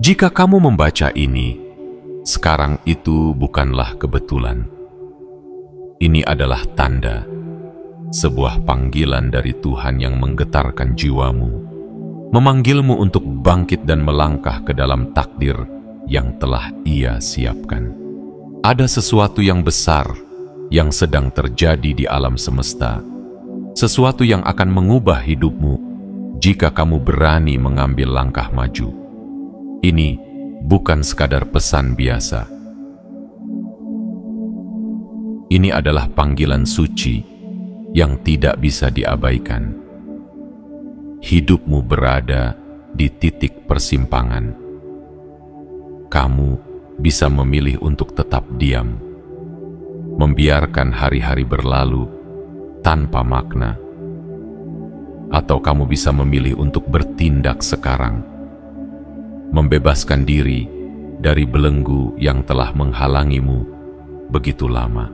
Jika kamu membaca ini, sekarang itu bukanlah kebetulan. Ini adalah tanda, sebuah panggilan dari Tuhan yang menggetarkan jiwamu, memanggilmu untuk bangkit dan melangkah ke dalam takdir yang telah Ia siapkan. Ada sesuatu yang besar yang sedang terjadi di alam semesta, sesuatu yang akan mengubah hidupmu jika kamu berani mengambil langkah maju. Ini bukan sekadar pesan biasa. Ini adalah panggilan suci yang tidak bisa diabaikan. Hidupmu berada di titik persimpangan. Kamu bisa memilih untuk tetap diam, membiarkan hari-hari berlalu tanpa makna, atau kamu bisa memilih untuk bertindak sekarang, membebaskan diri dari belenggu yang telah menghalangimu begitu lama.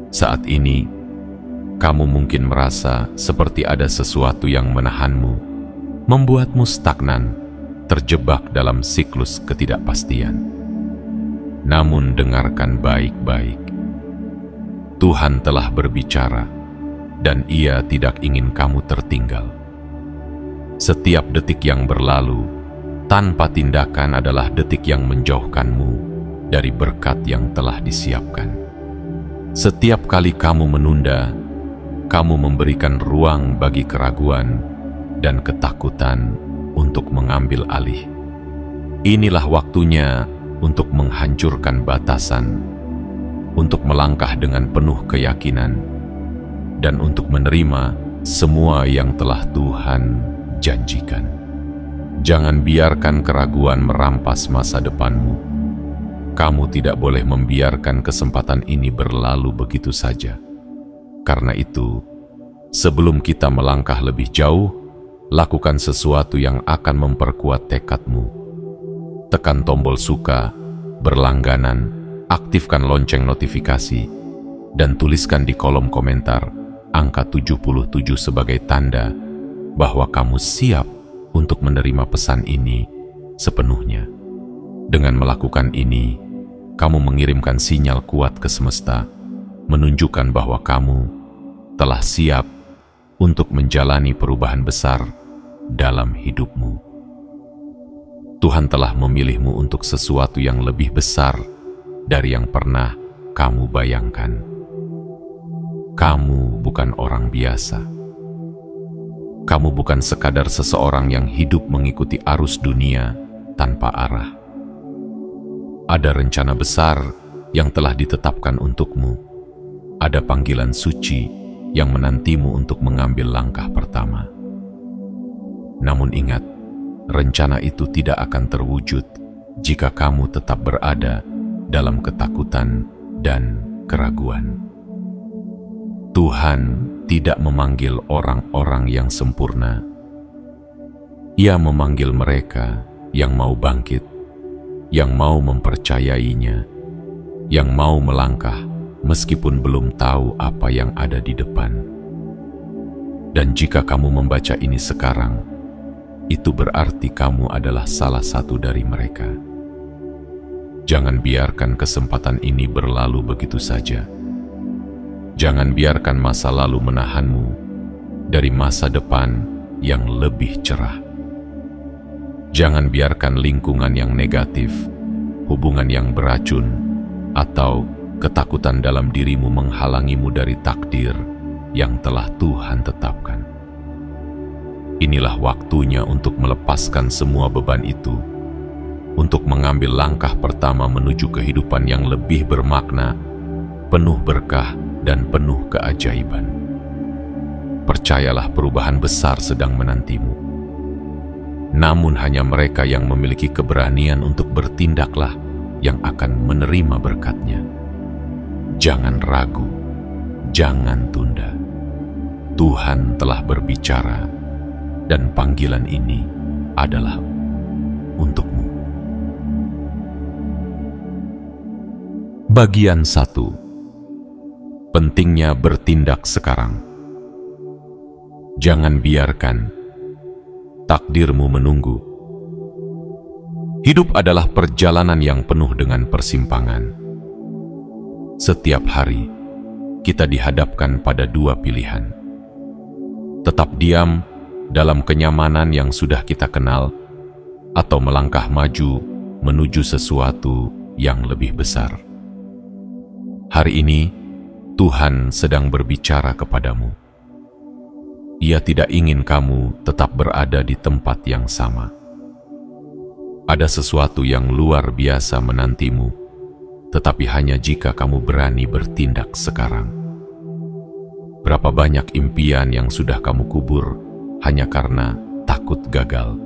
Saat ini, kamu mungkin merasa seperti ada sesuatu yang menahanmu, membuatmu stagnan, terjebak dalam siklus ketidakpastian. Namun dengarkan baik-baik. Tuhan telah berbicara, dan Ia tidak ingin kamu tertinggal. Setiap detik yang berlalu tanpa tindakan adalah detik yang menjauhkanmu dari berkat yang telah disiapkan. Setiap kali kamu menunda, kamu memberikan ruang bagi keraguan dan ketakutan untuk mengambil alih. Inilah waktunya untuk menghancurkan batasan, untuk melangkah dengan penuh keyakinan, dan untuk menerima semua yang telah Tuhan janjikan. Jangan biarkan keraguan merampas masa depanmu. Kamu tidak boleh membiarkan kesempatan ini berlalu begitu saja. Karena itu, sebelum kita melangkah lebih jauh, lakukan sesuatu yang akan memperkuat tekadmu. Tekan tombol suka, berlangganan, aktifkan lonceng notifikasi, dan tuliskan di kolom komentar angka 77 sebagai tanda bahwa kamu siap untuk menerima pesan ini sepenuhnya. Dengan melakukan ini, kamu mengirimkan sinyal kuat ke semesta, menunjukkan bahwa kamu telah siap untuk menjalani perubahan besar dalam hidupmu. Tuhan telah memilihmu untuk sesuatu yang lebih besar dari yang pernah kamu bayangkan. Kamu bukan orang biasa. Kamu bukan sekadar seseorang yang hidup mengikuti arus dunia tanpa arah. Ada rencana besar yang telah ditetapkan untukmu. Ada panggilan suci yang menantimu untuk mengambil langkah pertama. Namun ingat, rencana itu tidak akan terwujud jika kamu tetap berada dalam ketakutan dan keraguan. Tuhan tidak memanggil orang-orang yang sempurna. Ia memanggil mereka yang mau bangkit, yang mau mempercayainya, yang mau melangkah meskipun belum tahu apa yang ada di depan. Dan jika kamu membaca ini sekarang, itu berarti kamu adalah salah satu dari mereka. Jangan biarkan kesempatan ini berlalu begitu saja. Jangan biarkan masa lalu menahanmu dari masa depan yang lebih cerah. Jangan biarkan lingkungan yang negatif, hubungan yang beracun, atau ketakutan dalam dirimu menghalangimu dari takdir yang telah Tuhan tetapkan. Inilah waktunya untuk melepaskan semua beban itu, untuk mengambil langkah pertama menuju kehidupan yang lebih bermakna, penuh berkah, dan penuh keajaiban. Percayalah, perubahan besar sedang menantimu. Namun hanya mereka yang memiliki keberanian untuk bertindaklah yang akan menerima berkatnya. Jangan ragu, jangan tunda. Tuhan telah berbicara, dan panggilan ini adalah untukmu. Bagian 1. Pentingnya bertindak sekarang. Jangan biarkan takdirmu menunggu. Hidup adalah perjalanan yang penuh dengan persimpangan. Setiap hari, kita dihadapkan pada dua pilihan. Tetap diam dalam kenyamanan yang sudah kita kenal, atau melangkah maju menuju sesuatu yang lebih besar. Hari ini, Tuhan sedang berbicara kepadamu. Ia tidak ingin kamu tetap berada di tempat yang sama. Ada sesuatu yang luar biasa menantimu, tetapi hanya jika kamu berani bertindak sekarang. Berapa banyak impian yang sudah kamu kubur hanya karena takut gagal.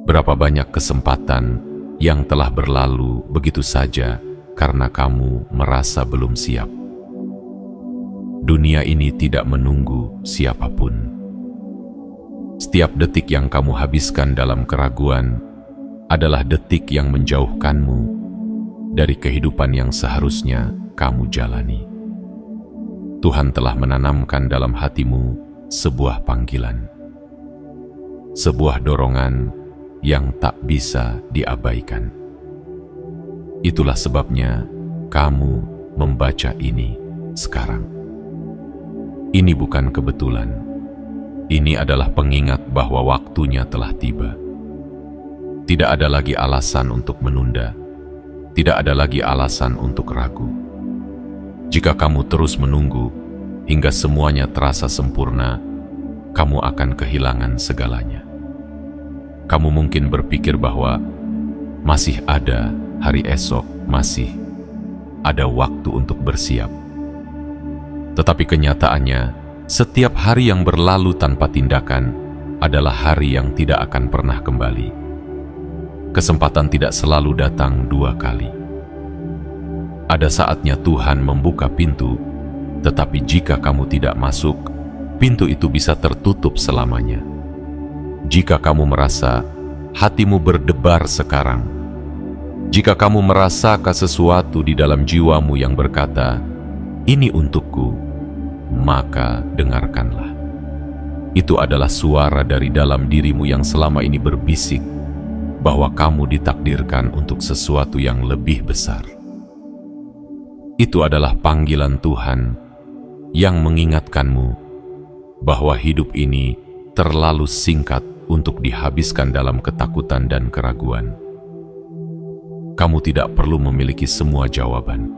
Berapa banyak kesempatan yang telah berlalu begitu saja karena kamu merasa belum siap. Dunia ini tidak menunggu siapapun. Setiap detik yang kamu habiskan dalam keraguan adalah detik yang menjauhkanmu dari kehidupan yang seharusnya kamu jalani. Tuhan telah menanamkan dalam hatimu sebuah panggilan, sebuah dorongan yang tak bisa diabaikan. Itulah sebabnya kamu membaca ini sekarang. Ini bukan kebetulan. Ini adalah pengingat bahwa waktunya telah tiba. Tidak ada lagi alasan untuk menunda. Tidak ada lagi alasan untuk ragu. Jika kamu terus menunggu hingga semuanya terasa sempurna, kamu akan kehilangan segalanya. Kamu mungkin berpikir bahwa masih ada hari esok, masih ada waktu untuk bersiap. Tetapi kenyataannya, setiap hari yang berlalu tanpa tindakan adalah hari yang tidak akan pernah kembali. Kesempatan tidak selalu datang dua kali. Ada saatnya Tuhan membuka pintu, tetapi jika kamu tidak masuk, pintu itu bisa tertutup selamanya. Jika kamu merasa hatimu berdebar sekarang, jika kamu merasakan sesuatu di dalam jiwamu yang berkata, "Ini untukku," maka dengarkanlah. Itu adalah suara dari dalam dirimu yang selama ini berbisik bahwa kamu ditakdirkan untuk sesuatu yang lebih besar. Itu adalah panggilan Tuhan yang mengingatkanmu bahwa hidup ini terlalu singkat untuk dihabiskan dalam ketakutan dan keraguan. Kamu tidak perlu memiliki semua jawaban.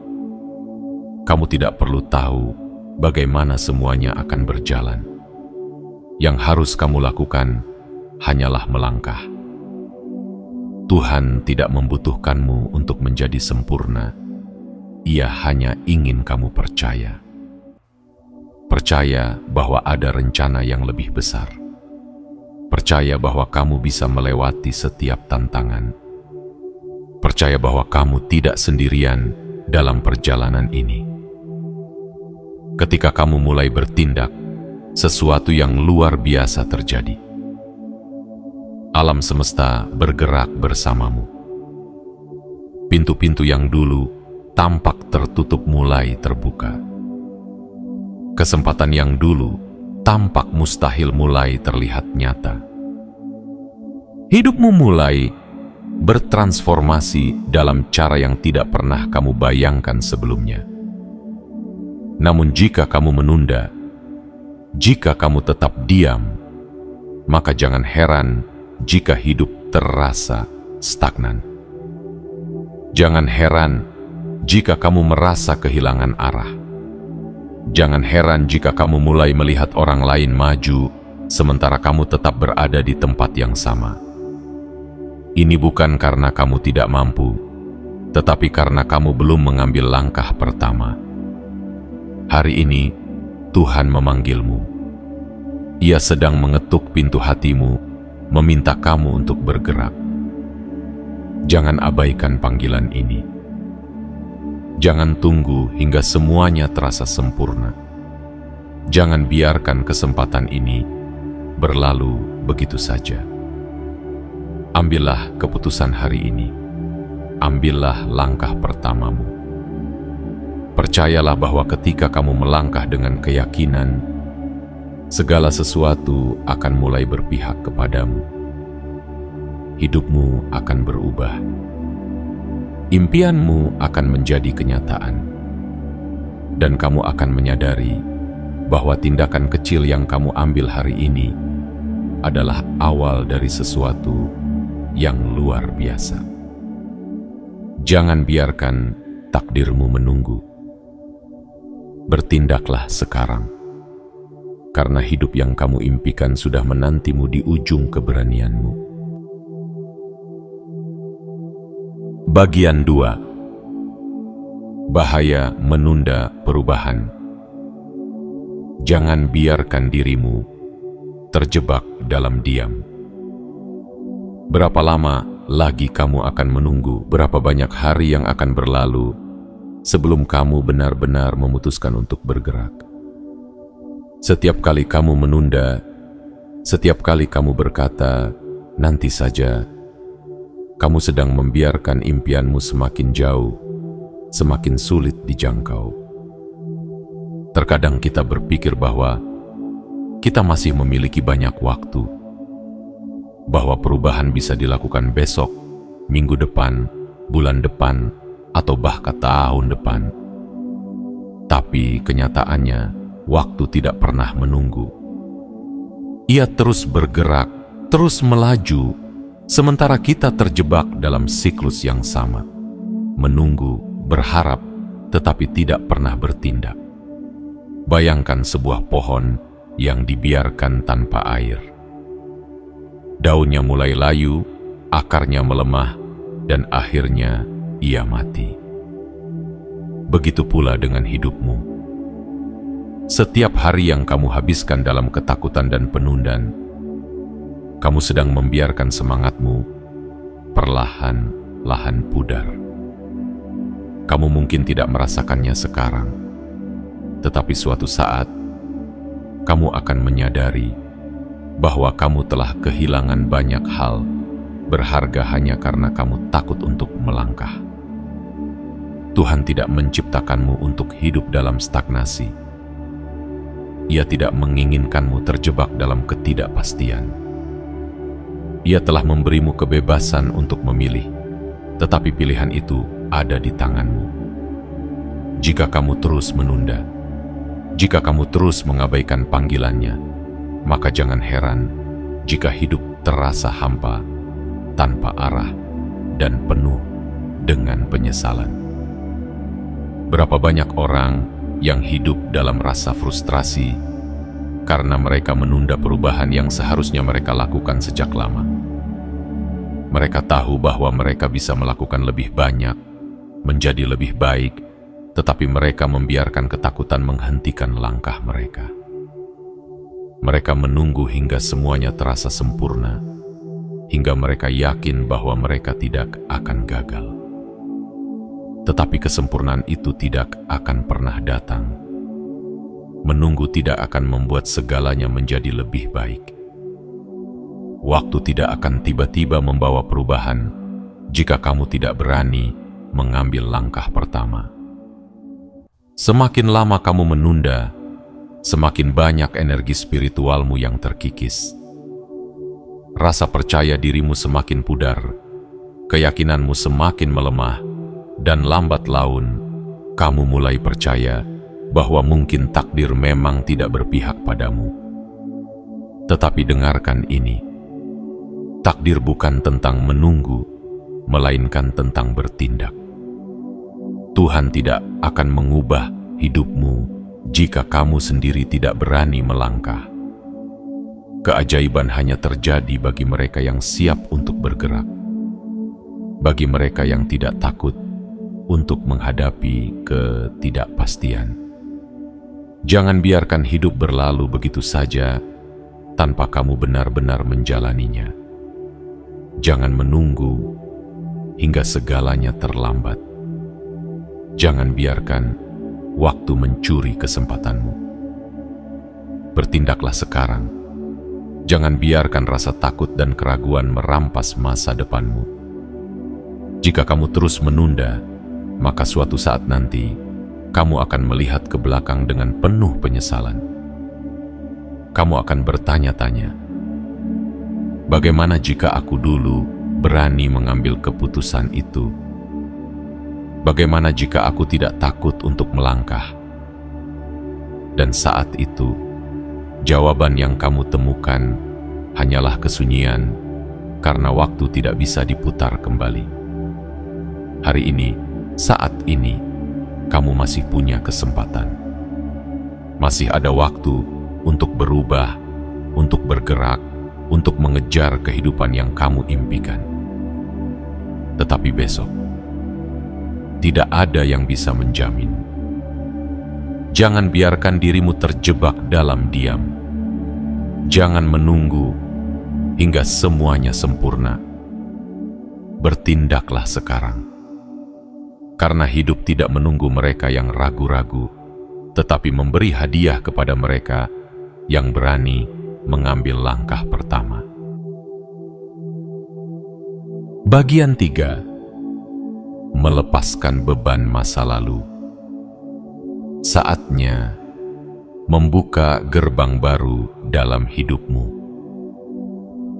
Kamu tidak perlu tahu bagaimana semuanya akan berjalan. Yang harus kamu lakukan hanyalah melangkah. Tuhan tidak membutuhkanmu untuk menjadi sempurna. Ia hanya ingin kamu percaya. Percaya bahwa ada rencana yang lebih besar. Percaya bahwa kamu bisa melewati setiap tantangan. Percaya bahwa kamu tidak sendirian dalam perjalanan ini. Ketika kamu mulai bertindak, sesuatu yang luar biasa terjadi. Alam semesta bergerak bersamamu. Pintu-pintu yang dulu tampak tertutup mulai terbuka. Kesempatan yang dulu tampak mustahil mulai terlihat nyata. Hidupmu mulai bertransformasi dalam cara yang tidak pernah kamu bayangkan sebelumnya. Namun jika kamu menunda, jika kamu tetap diam, maka jangan heran jika hidup terasa stagnan. Jangan heran jika kamu merasa kehilangan arah. Jangan heran jika kamu mulai melihat orang lain maju, sementara kamu tetap berada di tempat yang sama. Ini bukan karena kamu tidak mampu, tetapi karena kamu belum mengambil langkah pertama. Hari ini, Tuhan memanggilmu. Ia sedang mengetuk pintu hatimu, meminta kamu untuk bergerak. Jangan abaikan panggilan ini. Jangan tunggu hingga semuanya terasa sempurna. Jangan biarkan kesempatan ini berlalu begitu saja. Ambillah keputusan hari ini. Ambillah langkah pertamamu. Percayalah bahwa ketika kamu melangkah dengan keyakinan, segala sesuatu akan mulai berpihak kepadamu. hidupmu akan berubah. Impianmu akan menjadi kenyataan. Dan kamu akan menyadari bahwa tindakan kecil yang kamu ambil hari ini adalah awal dari sesuatu yang luar biasa. Jangan biarkan takdirmu menunggu. Bertindaklah sekarang, karena hidup yang kamu impikan sudah menantimu di ujung keberanianmu. Bagian 2. Bahaya menunda perubahan. Jangan biarkan dirimu terjebak dalam diam. Berapa lama lagi kamu akan menunggu? Berapa banyak hari yang akan berlalu sebelum kamu benar-benar memutuskan untuk bergerak? Setiap kali kamu menunda, setiap kali kamu berkata, "Nanti saja," kamu sedang membiarkan impianmu semakin jauh, semakin sulit dijangkau. Terkadang kita berpikir bahwa kita masih memiliki banyak waktu, bahwa perubahan bisa dilakukan besok, minggu depan, bulan depan, atau bahkan tahun depan. Tapi kenyataannya, waktu tidak pernah menunggu. Ia terus bergerak, terus melaju, sementara kita terjebak dalam siklus yang sama, menunggu, berharap, tetapi tidak pernah bertindak. Bayangkan sebuah pohon yang dibiarkan tanpa air. Daunnya mulai layu, akarnya melemah, dan akhirnya ia mati. Begitu pula dengan hidupmu. Setiap hari yang kamu habiskan dalam ketakutan dan penundaan, kamu sedang membiarkan semangatmu perlahan-lahan pudar. Kamu mungkin tidak merasakannya sekarang, tetapi suatu saat kamu akan menyadari bahwa kamu telah kehilangan banyak hal berharga hanya karena kamu takut untuk melangkah. Tuhan tidak menciptakanmu untuk hidup dalam stagnasi. Ia tidak menginginkanmu terjebak dalam ketidakpastian. Ia telah memberimu kebebasan untuk memilih, tetapi pilihan itu ada di tanganmu. Jika kamu terus menunda, jika kamu terus mengabaikan panggilannya, maka jangan heran jika hidup terasa hampa, tanpa arah, dan penuh dengan penyesalan. Berapa banyak orang yang hidup dalam rasa frustrasi karena mereka menunda perubahan yang seharusnya mereka lakukan sejak lama. Mereka tahu bahwa mereka bisa melakukan lebih banyak, menjadi lebih baik, tetapi mereka membiarkan ketakutan menghentikan langkah mereka. Mereka menunggu hingga semuanya terasa sempurna, hingga mereka yakin bahwa mereka tidak akan gagal. Tetapi kesempurnaan itu tidak akan pernah datang. Menunggu tidak akan membuat segalanya menjadi lebih baik. Waktu tidak akan tiba-tiba membawa perubahan jika kamu tidak berani mengambil langkah pertama. Semakin lama kamu menunda, semakin banyak energi spiritualmu yang terkikis. Rasa percaya dirimu semakin pudar, keyakinanmu semakin melemah, dan lambat laun kamu mulai percaya bahwa mungkin takdir memang tidak berpihak padamu. Tetapi dengarkan ini, takdir bukan tentang menunggu, melainkan tentang bertindak. Tuhan tidak akan mengubah hidupmu jika kamu sendiri tidak berani melangkah. Keajaiban hanya terjadi bagi mereka yang siap untuk bergerak, bagi mereka yang tidak takut untuk menghadapi ketidakpastian. Jangan biarkan hidup berlalu begitu saja tanpa kamu benar-benar menjalaninya. Jangan menunggu hingga segalanya terlambat. Jangan biarkan waktu mencuri kesempatanmu. Bertindaklah sekarang. Jangan biarkan rasa takut dan keraguan merampas masa depanmu. Jika kamu terus menunda, maka suatu saat nanti kamu akan melihat ke belakang dengan penuh penyesalan. Kamu akan bertanya-tanya, bagaimana jika aku dulu berani mengambil keputusan itu? Bagaimana jika aku tidak takut untuk melangkah? Dan saat itu, jawaban yang kamu temukan hanyalah kesunyian karena waktu tidak bisa diputar kembali. Hari ini, saat ini, kamu masih punya kesempatan. Masih ada waktu untuk berubah, untuk bergerak, untuk mengejar kehidupan yang kamu impikan. Tetapi besok, tidak ada yang bisa menjamin. Jangan biarkan dirimu terjebak dalam diam. Jangan menunggu hingga semuanya sempurna. Bertindaklah sekarang. Karena hidup tidak menunggu mereka yang ragu-ragu, tetapi memberi hadiah kepada mereka yang berani mengambil langkah pertama. Bagian 3. Melepaskan beban masa lalu. Saatnya membuka gerbang baru dalam hidupmu.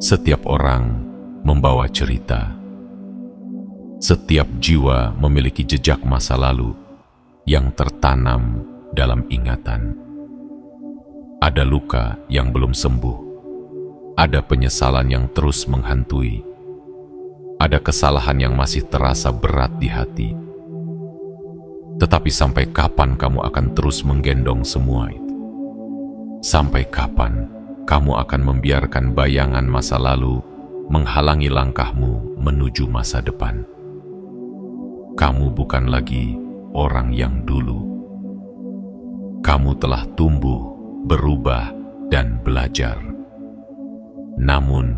Setiap orang membawa cerita. Setiap jiwa memiliki jejak masa lalu yang tertanam dalam ingatan. Ada luka yang belum sembuh. Ada penyesalan yang terus menghantui. Ada kesalahan yang masih terasa berat di hati. Tetapi sampai kapan kamu akan terus menggendong semua itu? Sampai kapan kamu akan membiarkan bayangan masa lalu menghalangi langkahmu menuju masa depan? Kamu bukan lagi orang yang dulu. Kamu telah tumbuh, berubah, dan belajar. Namun,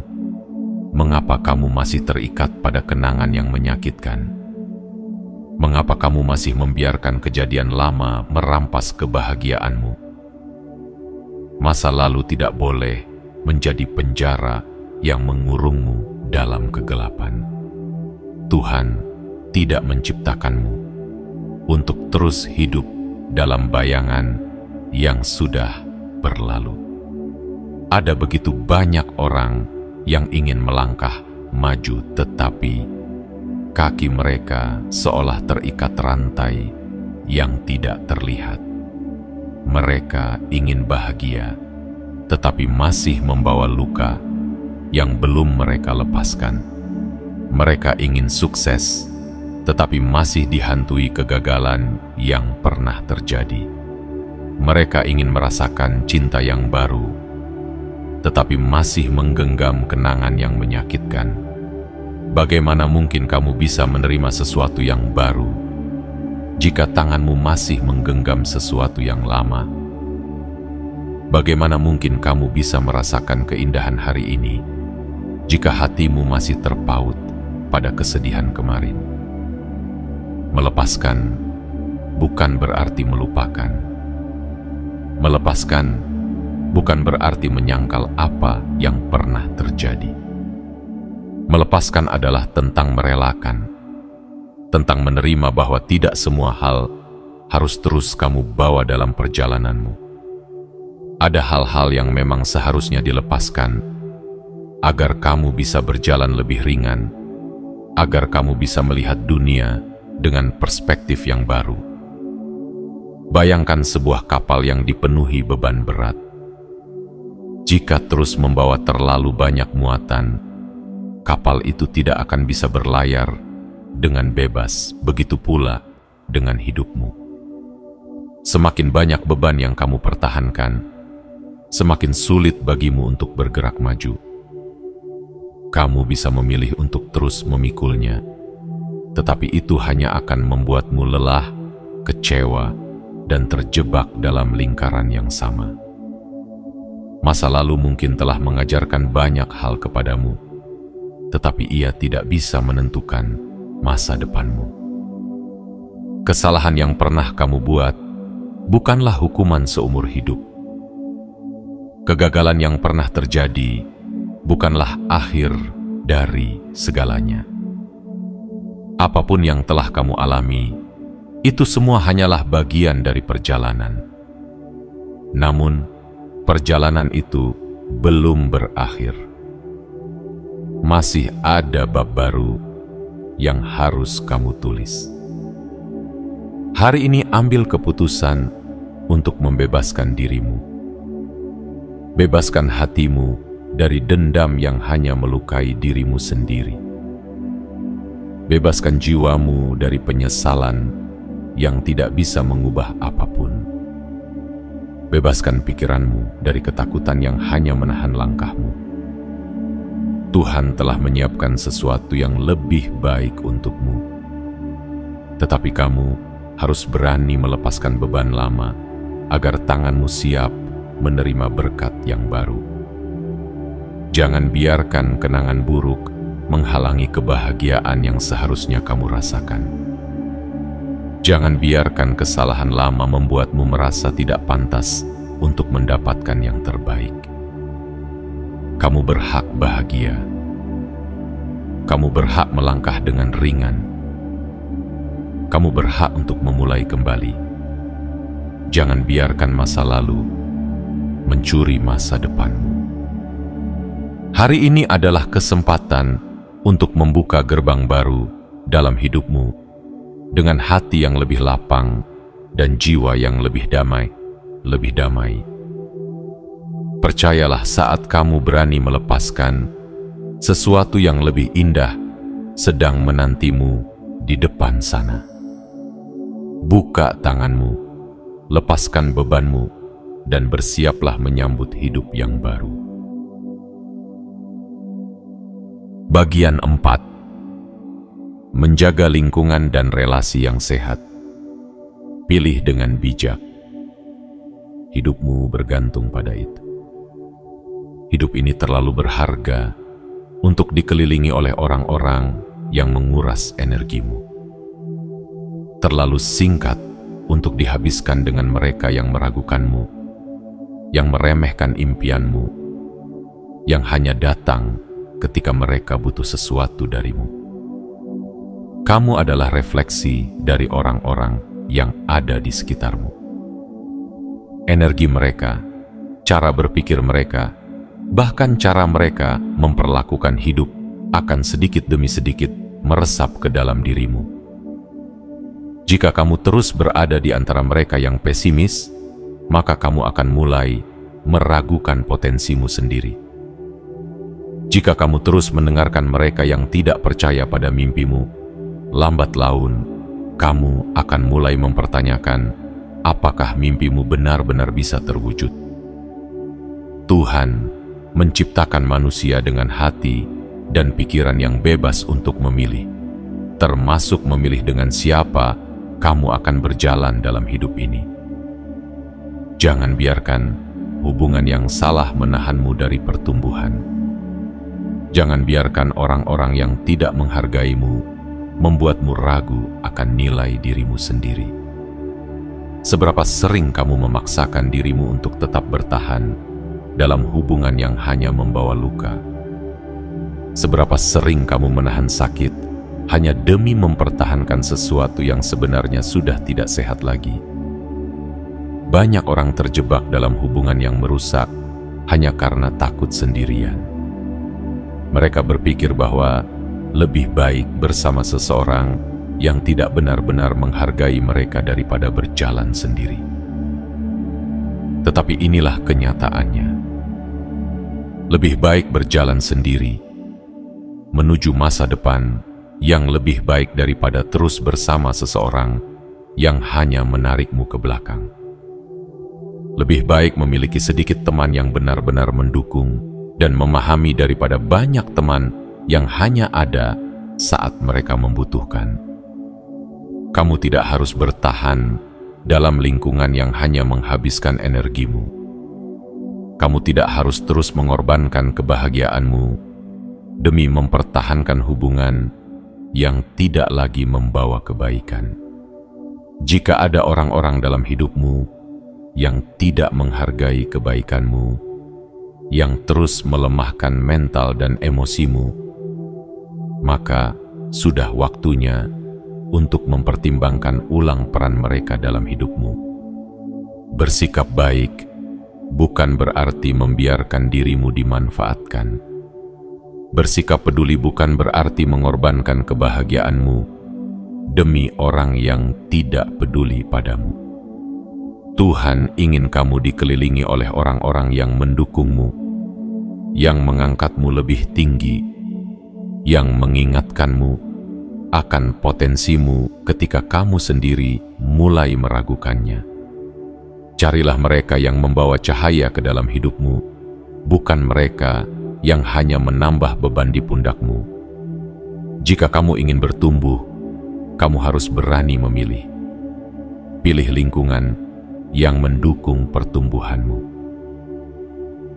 mengapa kamu masih terikat pada kenangan yang menyakitkan? Mengapa kamu masih membiarkan kejadian lama merampas kebahagiaanmu? Masa lalu tidak boleh menjadi penjara yang mengurungmu dalam kegelapan. Tuhan tidak menciptakanmu untuk terus hidup dalam bayangan yang sudah berlalu. Ada begitu banyak orang yang ingin melangkah maju, tetapi kaki mereka seolah terikat rantai yang tidak terlihat. Mereka ingin bahagia, tetapi masih membawa luka yang belum mereka lepaskan. Mereka ingin sukses, tetapi masih dihantui kegagalan yang pernah terjadi. Mereka ingin merasakan cinta yang baru, tetapi masih menggenggam kenangan yang menyakitkan. Bagaimana mungkin kamu bisa menerima sesuatu yang baru jika tanganmu masih menggenggam sesuatu yang lama? Bagaimana mungkin kamu bisa merasakan keindahan hari ini jika hatimu masih terpaut pada kesedihan kemarin? Melepaskan bukan berarti melupakan. Melepaskan bukan berarti menyangkal apa yang pernah terjadi. Melepaskan adalah tentang merelakan, tentang menerima bahwa tidak semua hal harus terus kamu bawa dalam perjalananmu. Ada hal-hal yang memang seharusnya dilepaskan agar kamu bisa berjalan lebih ringan, agar kamu bisa melihat dunia dengan perspektif yang baru. Bayangkan sebuah kapal yang dipenuhi beban berat. Jika terus membawa terlalu banyak muatan, kapal itu tidak akan bisa berlayar dengan bebas. Begitu pula dengan hidupmu. Semakin banyak beban yang kamu pertahankan, semakin sulit bagimu untuk bergerak maju. Kamu bisa memilih untuk terus memikulnya, tetapi itu hanya akan membuatmu lelah, kecewa, dan terjebak dalam lingkaran yang sama. Masa lalu mungkin telah mengajarkan banyak hal kepadamu, tetapi ia tidak bisa menentukan masa depanmu. Kesalahan yang pernah kamu buat bukanlah hukuman seumur hidup. Kegagalan yang pernah terjadi bukanlah akhir dari segalanya. Apapun yang telah kamu alami, itu semua hanyalah bagian dari perjalanan. Namun, perjalanan itu belum berakhir. masih ada bab baru yang harus kamu tulis. Hari ini ambil keputusan untuk membebaskan dirimu. Bebaskan hatimu dari dendam yang hanya melukai dirimu sendiri. Bebaskan jiwamu dari penyesalan yang tidak bisa mengubah apapun. Bebaskan pikiranmu dari ketakutan yang hanya menahan langkahmu. Tuhan telah menyiapkan sesuatu yang lebih baik untukmu. Tetapi kamu harus berani melepaskan beban lama agar tanganmu siap menerima berkat yang baru. Jangan biarkan kenangan buruk menghalangi kebahagiaan yang seharusnya kamu rasakan. Jangan biarkan kesalahan lama membuatmu merasa tidak pantas untuk mendapatkan yang terbaik. Kamu berhak bahagia. Kamu berhak melangkah dengan ringan. Kamu berhak untuk memulai kembali. Jangan biarkan masa lalu mencuri masa depanmu. Hari ini adalah kesempatan untuk membuka gerbang baru dalam hidupmu dengan hati yang lebih lapang dan jiwa yang lebih damai. Percayalah, saat kamu berani melepaskan, sesuatu yang lebih indah sedang menantimu di depan sana. Buka tanganmu, lepaskan bebanmu, dan bersiaplah menyambut hidup yang baru. Bagian 4. Menjaga lingkungan dan relasi yang sehat. Pilih dengan bijak. Hidupmu bergantung pada itu. Hidup ini terlalu berharga untuk dikelilingi oleh orang-orang yang menguras energimu. Terlalu singkat untuk dihabiskan dengan mereka yang meragukanmu, yang meremehkan impianmu, yang hanya datang ketika mereka butuh sesuatu darimu. Kamu adalah refleksi dari orang-orang yang ada di sekitarmu. Energi mereka, cara berpikir mereka, bahkan cara mereka memperlakukan hidup akan sedikit demi sedikit meresap ke dalam dirimu. Jika kamu terus berada di antara mereka yang pesimis, maka kamu akan mulai meragukan potensimu sendiri. Jika kamu terus mendengarkan mereka yang tidak percaya pada mimpimu, lambat laun kamu akan mulai mempertanyakan apakah mimpimu benar-benar bisa terwujud. Tuhan menciptakan manusia dengan hati dan pikiran yang bebas untuk memilih, termasuk memilih dengan siapa kamu akan berjalan dalam hidup ini. Jangan biarkan hubungan yang salah menahanmu dari pertumbuhan. Jangan biarkan orang-orang yang tidak menghargaimu membuatmu ragu akan nilai dirimu sendiri. Seberapa sering kamu memaksakan dirimu untuk tetap bertahan dalam hubungan yang hanya membawa luka? Seberapa sering kamu menahan sakit hanya demi mempertahankan sesuatu yang sebenarnya sudah tidak sehat lagi? Banyak orang terjebak dalam hubungan yang merusak hanya karena takut sendirian. Mereka berpikir bahwa lebih baik bersama seseorang yang tidak benar-benar menghargai mereka daripada berjalan sendiri. Tetapi inilah kenyataannya. Lebih baik berjalan sendiri menuju masa depan yang lebih baik daripada terus bersama seseorang yang hanya menarikmu ke belakang. Lebih baik memiliki sedikit teman yang benar-benar mendukung dan memahami daripada banyak teman yang hanya ada saat mereka membutuhkan. Kamu tidak harus bertahan dalam lingkungan yang hanya menghabiskan energimu. Kamu tidak harus terus mengorbankan kebahagiaanmu demi mempertahankan hubungan yang tidak lagi membawa kebaikan. Jika ada orang-orang dalam hidupmu yang tidak menghargai kebaikanmu, yang terus melemahkan mental dan emosimu, maka sudah waktunya untuk mempertimbangkan ulang peran mereka dalam hidupmu. Bersikap baik bukan berarti membiarkan dirimu dimanfaatkan. Bersikap peduli bukan berarti mengorbankan kebahagiaanmu demi orang yang tidak peduli padamu. Tuhan ingin kamu dikelilingi oleh orang-orang yang mendukungmu, yang mengangkatmu lebih tinggi, yang mengingatkanmu akan potensimu ketika kamu sendiri mulai meragukannya. Carilah mereka yang membawa cahaya ke dalam hidupmu, bukan mereka yang hanya menambah beban di pundakmu. Jika kamu ingin bertumbuh, kamu harus berani memilih. Pilih lingkungan yang mendukung pertumbuhanmu.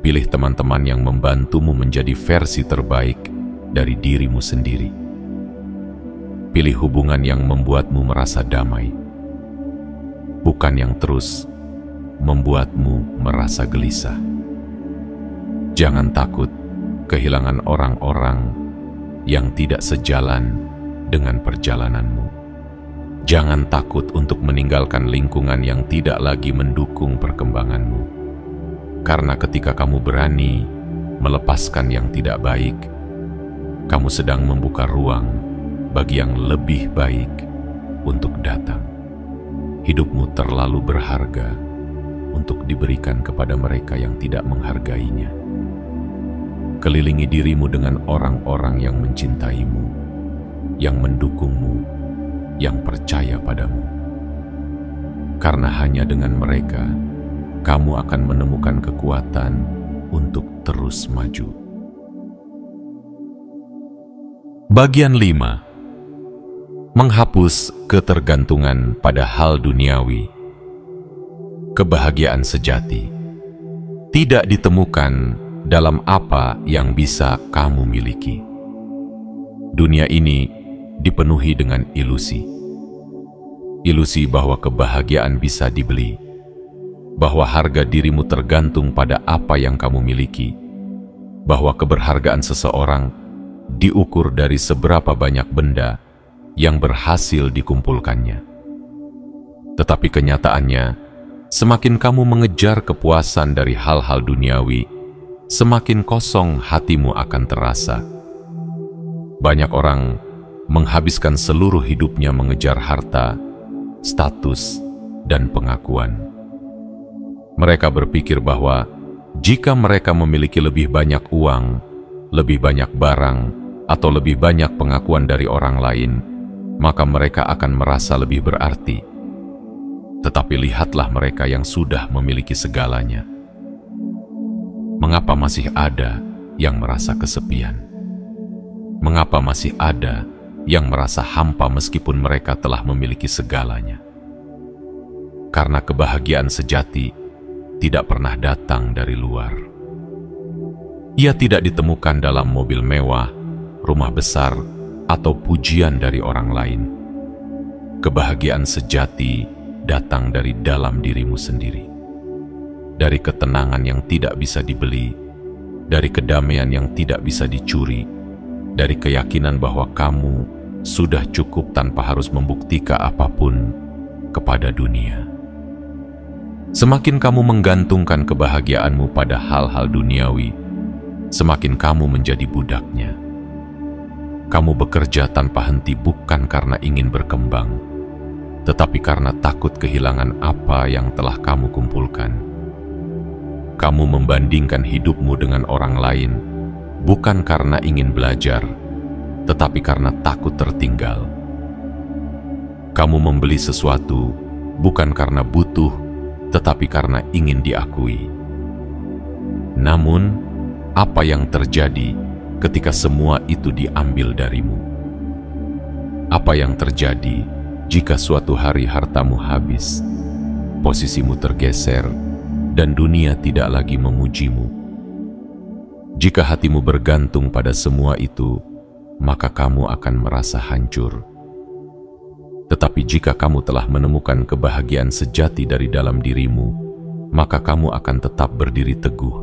Pilih teman-teman yang membantumu menjadi versi terbaik dari dirimu sendiri. Pilih hubungan yang membuatmu merasa damai, bukan yang terus membuatmu merasa gelisah. Jangan takut kehilangan orang-orang yang tidak sejalan dengan perjalananmu. Jangan takut untuk meninggalkan lingkungan yang tidak lagi mendukung perkembanganmu. Karena ketika kamu berani melepaskan yang tidak baik, kamu sedang membuka ruang bagi yang lebih baik untuk datang. Hidupmu terlalu berharga untuk diberikan kepada mereka yang tidak menghargainya. Kelilingi dirimu dengan orang-orang yang mencintaimu, yang mendukungmu, yang percaya padamu. Karena hanya dengan mereka, kamu akan menemukan kekuatan untuk terus maju. Bagian 5. Menghapus ketergantungan pada hal duniawi. Kebahagiaan sejati tidak ditemukan dalam apa yang bisa kamu miliki. Dunia ini dipenuhi dengan ilusi. Ilusi bahwa kebahagiaan bisa dibeli, bahwa harga dirimu tergantung pada apa yang kamu miliki, bahwa keberhargaan seseorang diukur dari seberapa banyak benda yang berhasil dikumpulkannya. Tetapi kenyataannya, semakin kamu mengejar kepuasan dari hal-hal duniawi, semakin kosong hatimu akan terasa. Banyak orang menghabiskan seluruh hidupnya mengejar harta, status, dan pengakuan. Mereka berpikir bahwa jika mereka memiliki lebih banyak uang, lebih banyak barang, atau lebih banyak pengakuan dari orang lain, maka mereka akan merasa lebih berarti. Tetapi lihatlah mereka yang sudah memiliki segalanya. Mengapa masih ada yang merasa kesepian? Mengapa masih ada yang merasa hampa meskipun mereka telah memiliki segalanya? Karena kebahagiaan sejati tidak pernah datang dari luar. Ia tidak ditemukan dalam mobil mewah, rumah besar, atau pujian dari orang lain. Kebahagiaan sejati datang dari dalam dirimu sendiri. Dari ketenangan yang tidak bisa dibeli, dari kedamaian yang tidak bisa dicuri, dari keyakinan bahwa kamu sudah cukup tanpa harus membuktikan apapun kepada dunia. Semakin kamu menggantungkan kebahagiaanmu pada hal-hal duniawi, semakin kamu menjadi budaknya. Kamu bekerja tanpa henti bukan karena ingin berkembang, tetapi karena takut kehilangan apa yang telah kamu kumpulkan. Kamu membandingkan hidupmu dengan orang lain, bukan karena ingin belajar, tetapi karena takut tertinggal. Kamu membeli sesuatu bukan karena butuh, tetapi karena ingin diakui. Namun, apa yang terjadi ketika semua itu diambil darimu? Apa yang terjadi jika suatu hari hartamu habis, posisimu tergeser, dan dunia tidak lagi memujimu? Jika hatimu bergantung pada semua itu, maka kamu akan merasa hancur. Tetapi jika kamu telah menemukan kebahagiaan sejati dari dalam dirimu, maka kamu akan tetap berdiri teguh,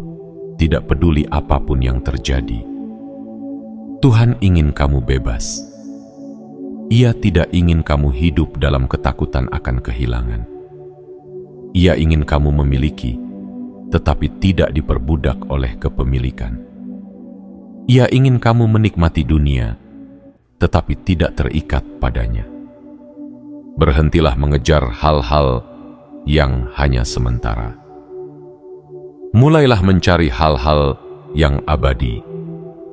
tidak peduli apapun yang terjadi. Tuhan ingin kamu bebas. Ia tidak ingin kamu hidup dalam ketakutan akan kehilangan. Ia ingin kamu memiliki, tetapi tidak diperbudak oleh kepemilikan. Ia ingin kamu menikmati dunia, tetapi tidak terikat padanya. Berhentilah mengejar hal-hal yang hanya sementara. Mulailah mencari hal-hal yang abadi,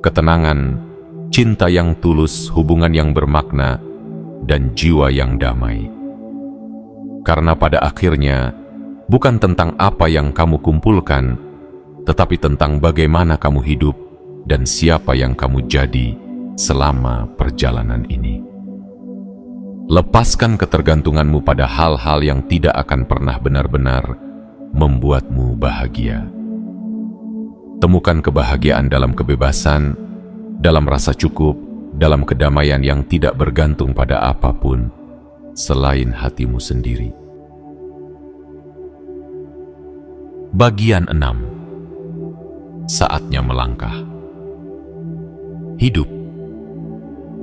ketenangan, cinta yang tulus, hubungan yang bermakna, dan jiwa yang damai. Karena pada akhirnya, bukan tentang apa yang kamu kumpulkan, tetapi tentang bagaimana kamu hidup dan siapa yang kamu jadi selama perjalanan ini. Lepaskan ketergantunganmu pada hal-hal yang tidak akan pernah benar-benar membuatmu bahagia. Temukan kebahagiaan dalam kebebasan, dalam rasa cukup, dalam kedamaian yang tidak bergantung pada apapun selain hatimu sendiri. Bagian 6. Saatnya melangkah. Hidup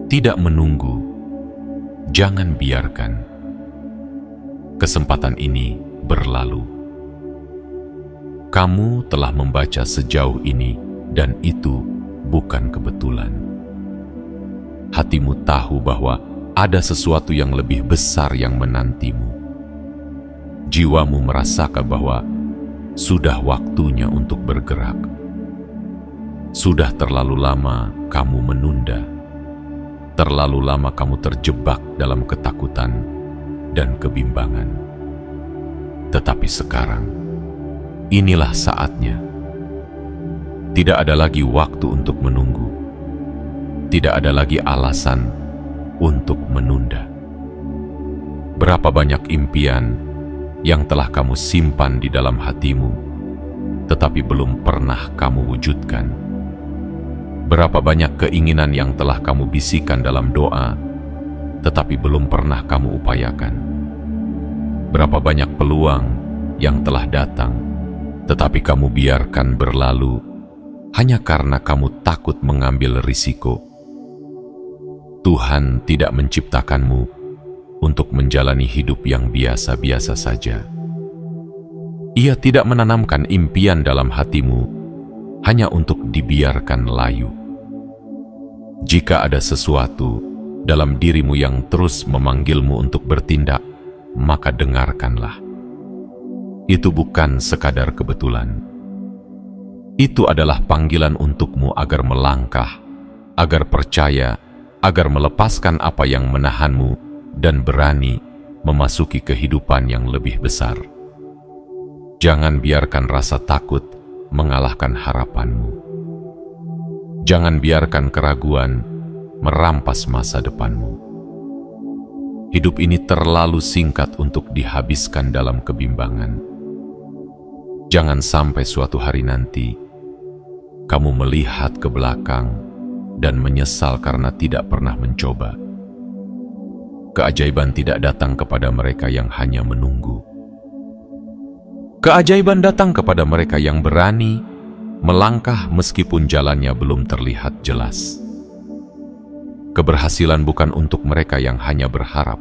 tidak menunggu. Jangan biarkan kesempatan ini berlalu. Kamu telah membaca sejauh ini, dan itu bukan kebetulan. Hatimu tahu bahwa ada sesuatu yang lebih besar yang menantimu. Jiwamu merasakan bahwa sudah waktunya untuk bergerak. Sudah terlalu lama kamu menunda. Terlalu lama kamu terjebak dalam ketakutan dan kebimbangan. Tetapi sekarang, inilah saatnya. Tidak ada lagi waktu untuk menunggu. Tidak ada lagi alasan untuk menunda. Berapa banyak impian yang telah kamu simpan di dalam hatimu, tetapi belum pernah kamu wujudkan. Berapa banyak keinginan yang telah kamu bisikan dalam doa, tetapi belum pernah kamu upayakan. Berapa banyak peluang yang telah datang, tetapi kamu biarkan berlalu hanya karena kamu takut mengambil risiko. Tuhan tidak menciptakanmu untuk menjalani hidup yang biasa-biasa saja. Ia tidak menanamkan impian dalam hatimu hanya untuk dibiarkan layu. Jika ada sesuatu dalam dirimu yang terus memanggilmu untuk bertindak, maka dengarkanlah. Itu bukan sekadar kebetulan. Itu adalah panggilan untukmu agar melangkah, agar percaya, agar melepaskan apa yang menahanmu dan berani memasuki kehidupan yang lebih besar. Jangan biarkan rasa takut mengalahkan harapanmu. Jangan biarkan keraguan merampas masa depanmu. Hidup ini terlalu singkat untuk dihabiskan dalam kebimbangan. Jangan sampai suatu hari nanti kamu melihat ke belakang dan menyesal karena tidak pernah mencoba. Keajaiban tidak datang kepada mereka yang hanya menunggu. Keajaiban datang kepada mereka yang berani melangkah meskipun jalannya belum terlihat jelas. Keberhasilan bukan untuk mereka yang hanya berharap,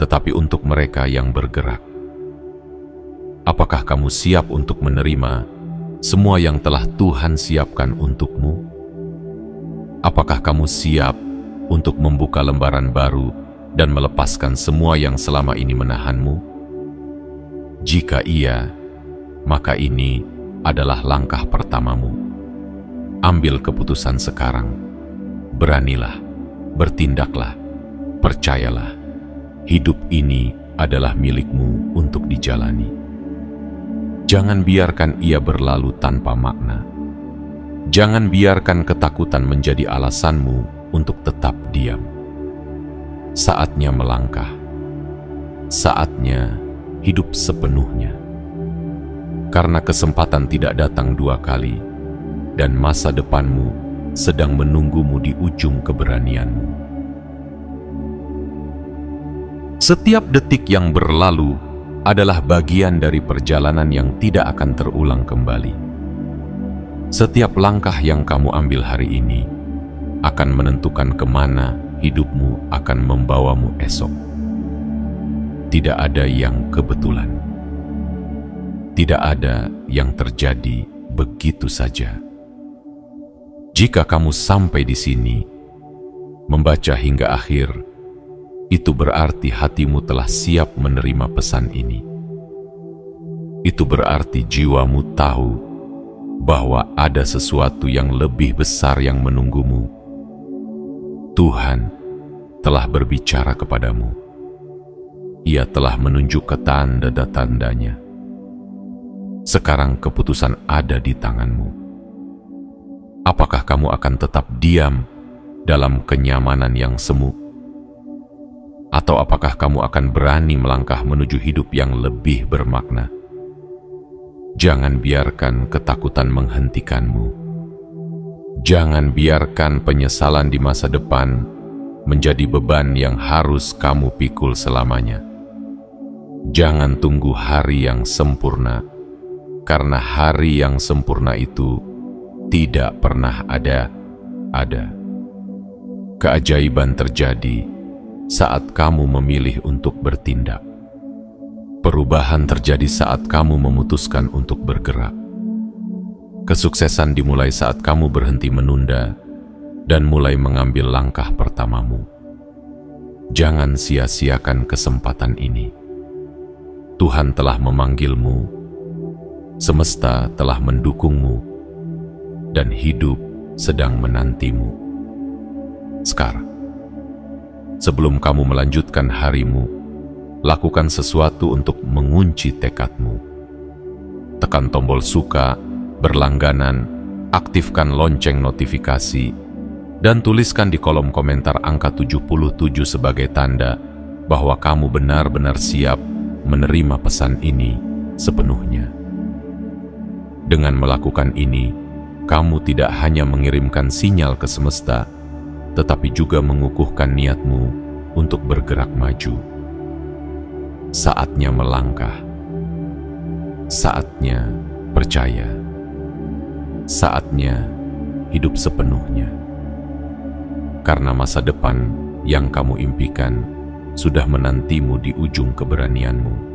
tetapi untuk mereka yang bergerak. Apakah kamu siap untuk menerima semua yang telah Tuhan siapkan untukmu? Apakah kamu siap untuk membuka lembaran baru dan melepaskan semua yang selama ini menahanmu? Jika iya, maka ini adalah langkah pertamamu. Ambil keputusan sekarang. Beranilah, bertindaklah, percayalah. Hidup ini adalah milikmu untuk dijalani. Jangan biarkan ia berlalu tanpa makna. Jangan biarkan ketakutan menjadi alasanmu untuk tetap diam. Saatnya melangkah. Saatnya hidup sepenuhnya. Karena kesempatan tidak datang dua kali, dan masa depanmu sedang menunggumu di ujung keberanianmu. Setiap detik yang berlalu adalah bagian dari perjalanan yang tidak akan terulang kembali. Setiap langkah yang kamu ambil hari ini akan menentukan kemana hidupmu akan membawamu esok. Tidak ada yang kebetulan. Tidak ada yang terjadi begitu saja. Jika kamu sampai di sini, membaca hingga akhir, itu berarti hatimu telah siap menerima pesan ini. Itu berarti jiwamu tahu bahwa ada sesuatu yang lebih besar yang menunggumu. Tuhan telah berbicara kepadamu. Ia telah menunjuk tanda-tandanya. Sekarang keputusan ada di tanganmu. Apakah kamu akan tetap diam dalam kenyamanan yang semu? Atau apakah kamu akan berani melangkah menuju hidup yang lebih bermakna? Jangan biarkan ketakutan menghentikanmu. Jangan biarkan penyesalan di masa depan menjadi beban yang harus kamu pikul selamanya. Jangan tunggu hari yang sempurna, karena hari yang sempurna itu tidak pernah ada. Keajaiban terjadi saat kamu memilih untuk bertindak. Perubahan terjadi saat kamu memutuskan untuk bergerak. Kesuksesan dimulai saat kamu berhenti menunda dan mulai mengambil langkah pertamamu. Jangan sia-siakan kesempatan ini. Tuhan telah memanggilmu, semesta telah mendukungmu, dan hidup sedang menantimu. Sekarang, sebelum kamu melanjutkan harimu, lakukan sesuatu untuk mengunci tekadmu. Tekan tombol suka, berlangganan, aktifkan lonceng notifikasi, dan tuliskan di kolom komentar angka 77 sebagai tanda bahwa kamu benar-benar siap menerima pesan ini sepenuhnya. Dengan melakukan ini, kamu tidak hanya mengirimkan sinyal ke semesta, tetapi juga mengukuhkan niatmu untuk bergerak maju. Saatnya melangkah, saatnya percaya, saatnya hidup sepenuhnya. Karena masa depan yang kamu impikan sudah menantimu di ujung keberanianmu.